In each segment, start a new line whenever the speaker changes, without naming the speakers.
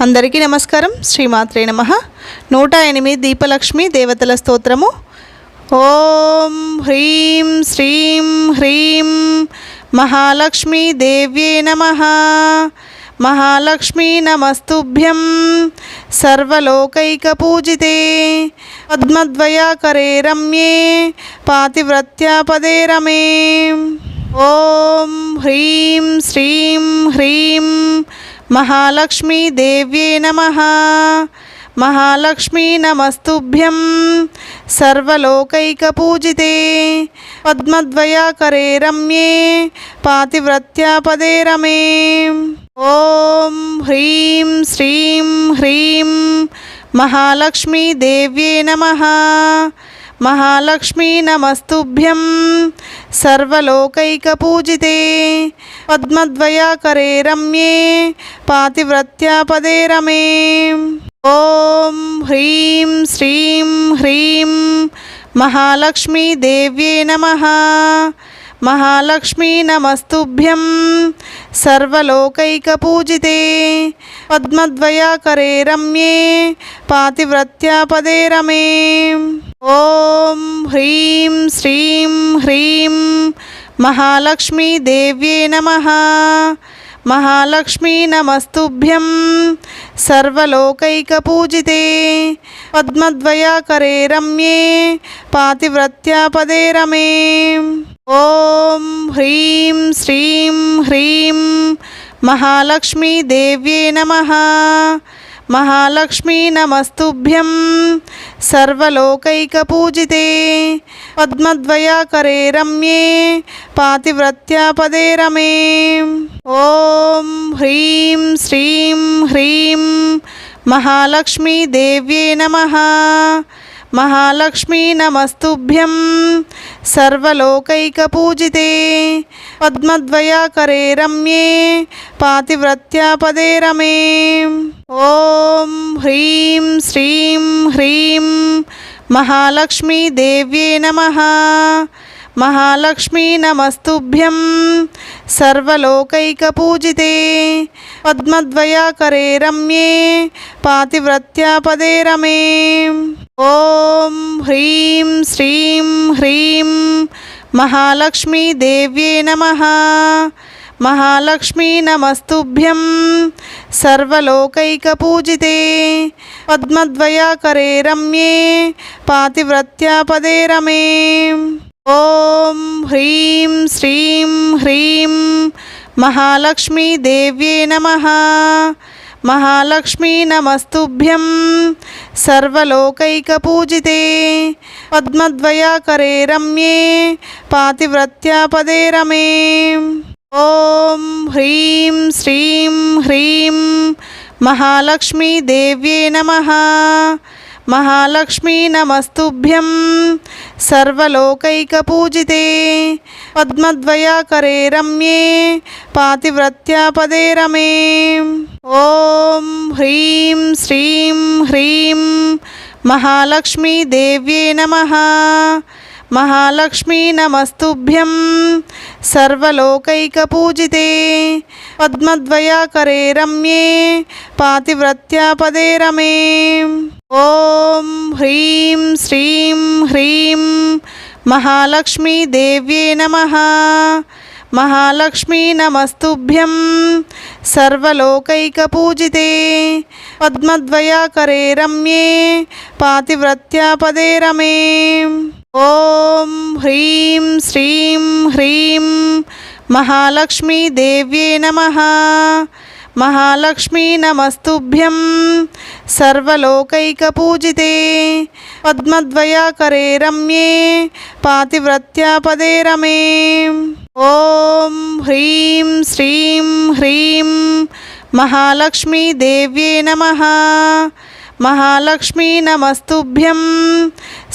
అందరికీ నమస్కారం. శ్రీమాత్రే నమః. 108 దీపలక్ష్మి దేవతల స్తోత్రము. ఓం హ్రీం శ్రీం హ్రీం మహాలక్ష్మీ దేవ్యే నమః. మహాలక్ష్మీ నమస్తుభ్యం సర్వలోకైకపూజితే పద్మద్వయాకరే రమ్యే పాతివ్రత్యాపదే రమే. ఓం హ్రీం శ్రీం హ్రీం మహాలక్ష్మీ దేవ్యే నమః. మహాలక్ష్మీ నమస్తుభ్యం సర్వలోకైకపూజితే పద్మద్వయాకరే రమ్యే పాతివ్రత్యాపదే రమే. ఓం హ్రీం శ్రీం హ్రీం మహాలక్ష్మీ దేవ్యే నమః. మహాలక్ష్మీ నమస్తుభ్యం సర్వలోకైకపూజితే పద్మద్వయాకరే రమ్యే పాతివ్రత్యాపదే రమే. ఓం హ్రీం శ్రీం హ్రీం మహాలక్ష్మీ దేవ్యే నమః. మహాలక్ష్మీ నమస్తుభ్యం సర్వలోకైకపూజితే పద్మద్వయాకరే రమ్యే పాతివ్రత్యాపదే రమే. ఓం హ్రీం శ్రీం హ్రీం మహాలక్ష్మీ దేవ్యే నమః. మహాలక్ష్మీ నమస్తుభ్యం సర్వలోకైకపూజితే పద్మద్వయాకరే రమ్యే పాతివ్రత్యాపదే రమే. ఓం హ్రీం శ్రీం హ్రీం మహాలక్ష్మీ దేవ్యే నమః. మహాలక్ష్మీ నమస్తుభ్యం సర్వలోకైకపూజితే పద్మద్వయాకరే రమ్యే పాతివ్రత్యాపదే రమే. ఓం హ్రీం శ్రీం హ్రీం మహాలక్ష్మీ దేవ్యే నమః. మహాలక్ష్మీ నమస్తుభ్యం సర్వలోకైకపూజితే పద్మద్వయాకరే రమ్యే పాతివ్రత్యాపదే రమే. ఓం హ్రీం శ్రీం హ్రీం మహాలక్ష్మీ దేవ్యే నమః. మహాలక్ష్మీ నమస్తుభ్యం సర్వలోకైకపూజితే పద్మద్వయాకరే రమ్యే పాతివ్రత్యాపదే రమే. ఓం హ్రీం శ్రీం హ్రీం మహాలక్ష్మీ దేవ్యే నమః. మహాలక్ష్మీ నమస్తుభ్యం సర్వలోకైకపూజితే పద్మద్వయాకరే రమ్యే పాతివ్రత్యాపదే రమే. ఓం హ్రీం శ్రీం హ్రీం మహాలక్ష్మీ దేవ్యే నమః. మహాలక్ష్మీ నమస్తుభ్యం సర్వలోకైకపూజితే పద్మద్వయాకరే రమ్యే పాతివ్రత్యాపదే రమే. ఓం హ్రీం శ్రీం హ్రీం మహాలక్ష్మీ దేవ్యే నమః. మహాలక్ష్మీ నమస్తుభ్యం సర్వలోకైకపూజితే పద్మద్వయాకరే రమ్యే పాతివ్రత్యాపదే రమే. ఓం హ్రీం శ్రీం హ్రీం మహాలక్ష్మీ దేవ్యే నమః. మహాలక్ష్మీ నమస్తుభ్యం సర్వలోకైకపూజితే పద్మద్వయాకరే రమ్యే పాతివ్రత్యాపదే రమే. ఓం హ్రీం శ్రీం హ్రీం మహాలక్ష్మీ దేవ్యే నమః. మహాలక్ష్మీ నమస్తుభ్యం సర్వలోకైకపూజితే పద్మద్వయాకరే రమ్యే పాతివ్రత్యాపదే రమే. ఓం హ్రీం శ్రీం హ్రీం మహాలక్ష్మీ దేవ్యే నమః. మహాలక్ష్మీ నమస్తుభ్యం సర్వలోకైకపూజితే పద్మద్వయాకరే రమ్యే పాతివ్రత్యాపదే రమే. ఓం హ్రీం శ్రీం హ్రీం మహాలక్ష్మీ దేవ్యే నమః. మహాలక్ష్మీ నమస్తుభ్యం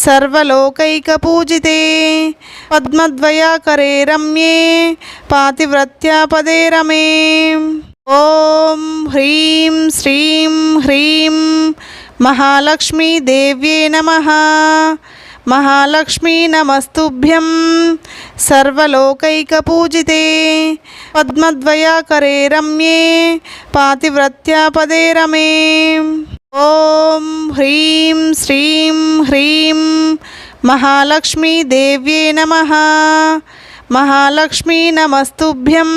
సర్వలోకైకపూజితే పద్మద్వయాకరే రమ్యే పాతివ్రత్యాపదే రమే. ఓం హ్రీం శ్రీం హ్రీం మహాలక్ష్మీ దేవ్యే నమః. महालक्ष्मी नमस्तुभ्यं सर्वलोकैकपूजिते पद्मद्वयाकरे रम्ये पातिव्रत्यापदे रमे। ॐ ह्रीं श्रीं ह्रीं महालक्ष्मी देव्ये नमः। महालक्ष्मी नमस्तुभ्यं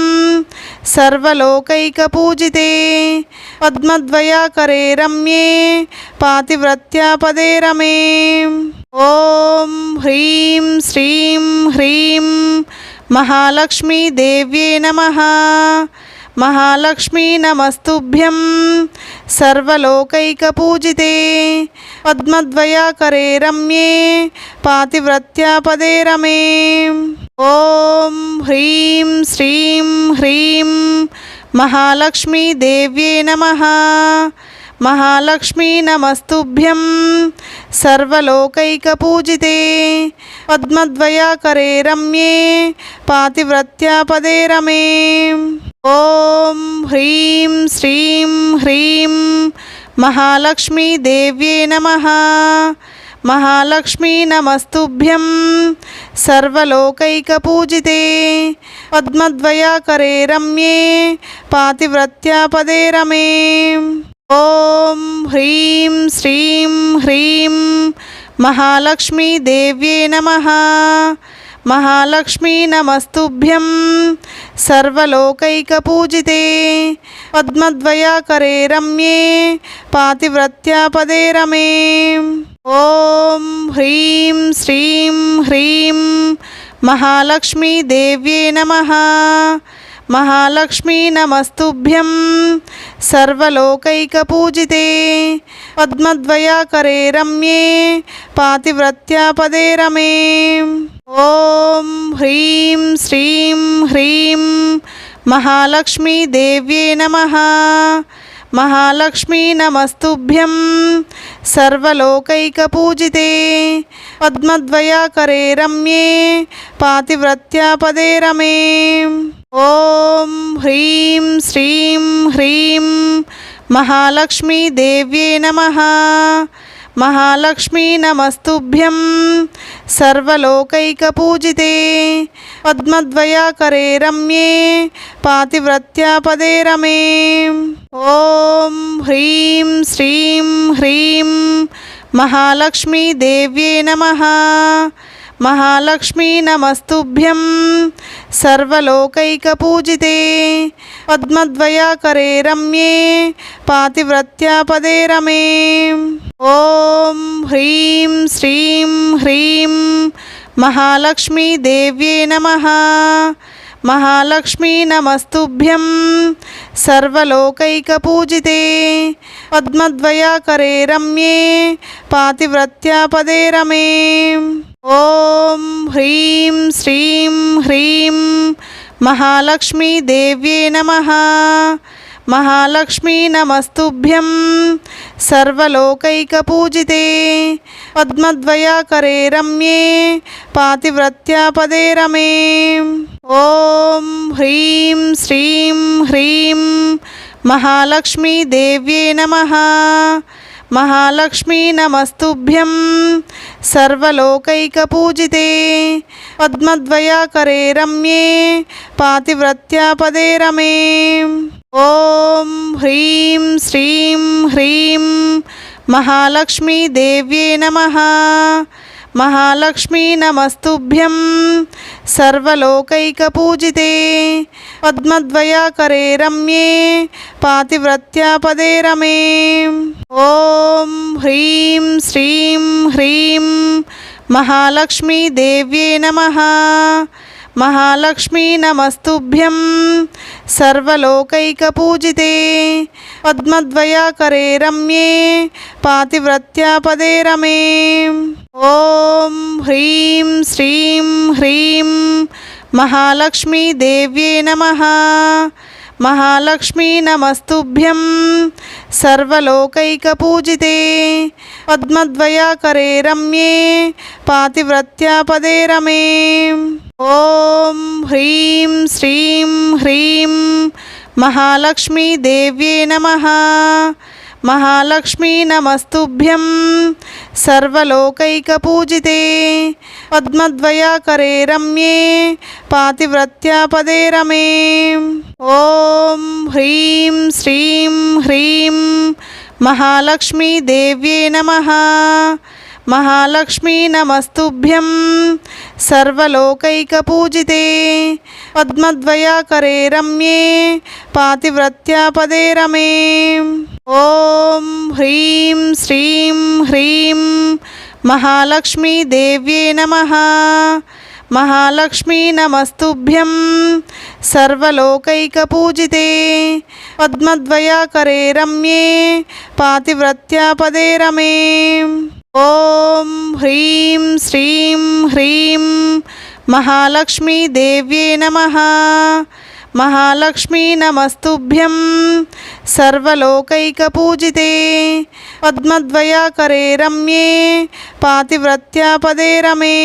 सर्वलोकैकपूजिते पद्मद्वयाकरे रम्ये पातिव्रत्यापदे रमे। ॐ ह्रीं श्रीं ह्रीं महालक्ष्मी देव्ये नमः। महालक्ष्मी नमस्तुभ्यं सर्वलोकैकपूजिते पद्मद्वयाकरे रम्ये पातिव्रत्यापदे रमे। ॐ ह्रीं श्रीं ह्रीं महालक्ष्मी देव्ये नमः। महालक्ष्मी नमस्तुभ्यं सर्वलोकैकपूजिते पद्मद्वयाकरे रम्ये पातिव्रत्यापदे रमे। ॐ ह्रीं श्रीं ह्रीं महालक्ष्मी देव्ये नमः। महालक्ष्मी नमस्तुभ्यं सर्वलोकैकपूजिते पद्मद्वयाकरे रम्ये पातिव्रत्यापदे रमे। ॐ ह्रीं श्रीं ह्रीं महालक्ष्मी देव्ये नमः। महालक्ष्मी नमस्तुभ्यं सर्वलोकैकपूजिते पद्मद्वयाकरे रम्ये पातिव्रत्यापदे रमे। ॐ ह्रीं श्रीं ह्रीं महालक्ष्मी देव्ये नमः। महालक्ष्मी नमस्तुभ्यं सर्वलोकैकपूजिते पद्मद्वयाकरे रम्ये पातिव्रत्यापदे रमे। ॐ ह्रीं श्रीं ह्रीं महालक्ष्मी देव्ये नमः। महालक्ष्मी नमस्तुभ्यं सर्वलोकैकपूजिते पद्मद्वयाकरे रम्ये पातिव्रत्यापदे रमे। ॐ ह्रीं श्रीं ह्रीं महालक्ष्मी देव्ये नमः। महालक्ष्मी नमस्तुभ्यं सर्वलोकैकपूजिते पद्मद्वयाकरे रम्ये पातिव्रत्यापदे रमे। ॐ ह्रीं श्रीं ह्रीं महालक्ष्मी देव्ये नमः। महालक्ष्मी नमस्तुभ्यं सर्वलोकैकपूजिते पद्मद्वयाकरे रम्ये पातिव्रत्यापदे रमे। ॐ ह्रीं श्रीं ह्रीं महालक्ष्मी देव्ये नमः। महालक्ष्मी नमस्तुभ्यं सर्वलोकैकपूजिते पद्मद्वयाकरे रम्ये पातिव्रत्यापदे रमे। ॐ ह्रीं श्रीं ह्रीं महालक्ष्मी देव्ये नमः। महालक्ष्मी नमस्तुभ्यं सर्वलोकैकपूजिते पद्मद्वयाकरे रम्ये पातिव्रत्यापदे रमे। ॐ ह्रीं श्रीं ह्रीं महालक्ष्मी देव्ये नमः। महालक्ष्मी नमस्तुभ्यं सर्वलोकैकपूजिते पद्मद्वयाकरे रम्ये पातिव्रत्यापदे रमे। ॐ ह्रीं श्रीं ह्रीं महालक्ष्मी देव्ये नमः। महालक्ष्मी नमस्तुभ्यं सर्वलोकैकपूजिते पद्मद्वयाकरे रम्ये पातिव्रत्यापदे रमे। ॐ ह्रीं श्रीं ह्रीं महालक्ष्मी देव्ये नमः। महालक्ष्मी नमस्तुभ्यं सर्वलोकैकपूजिते पद्मद्वयाकरे रम्ये पातिव्रत्यापदे रमे। ॐ ह्रीं श्रीं ह्रीं महालक्ष्मी देव्ये नमः। महालक्ष्मी नमस्तुभ्यं सर्वलोकैकपूजिते पद्मद्वयाकरे रम्ये पातिव्रत्यापदे रमे। ॐ ह्रीं श्रीं ह्रीं महालक्ष्मी देव्ये नमः। महालक्ष्मी नमस्तुभ्यं सर्वलोकैकपूजिते पद्मद्वयाकरे रम्ये पातिव्रत्यापदे रमे। ॐ ह्रीं श्रीं ह्रीं महालक्ष्मी देव्ये नमः। महालक्ष्मी नमस्तुभ्यं सर्वलोकैकपूजिते पद्मद्वयाकरे रम्ये पातिव्रत्यापदे रमे। ॐ ह्रीं श्रीं ह्रीं महालक्ष्मी देव्ये नमः। महालक्ष्मी नमस्तुभ्यं सर्वलोकैकपूजिते पद्मद्वयाकरे रम्ये पातिव्रत्यापदे रमे। ॐ ह्रीं श्रीं ह्रीं महालक्ष्मी देव्ये नमः। महालक्ष्मी नमस्तुभ्यं सर्वलोकैकपूजिते पद्मद्वयाकरे रम्ये पातिव्रत्यापदे रमे।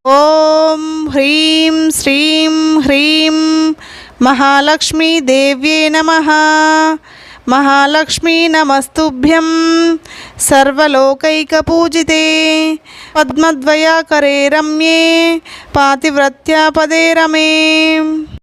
ॐ ह्रीं श्रीं ह्रीं महालक्ष्मी देव्ये नमः। महालक्ष्मी नमस्तुभ्यं सर्वलोकैकपूजिते पद्मद्वयाकरे रम्ये पातिव्रत्यापदे रमे।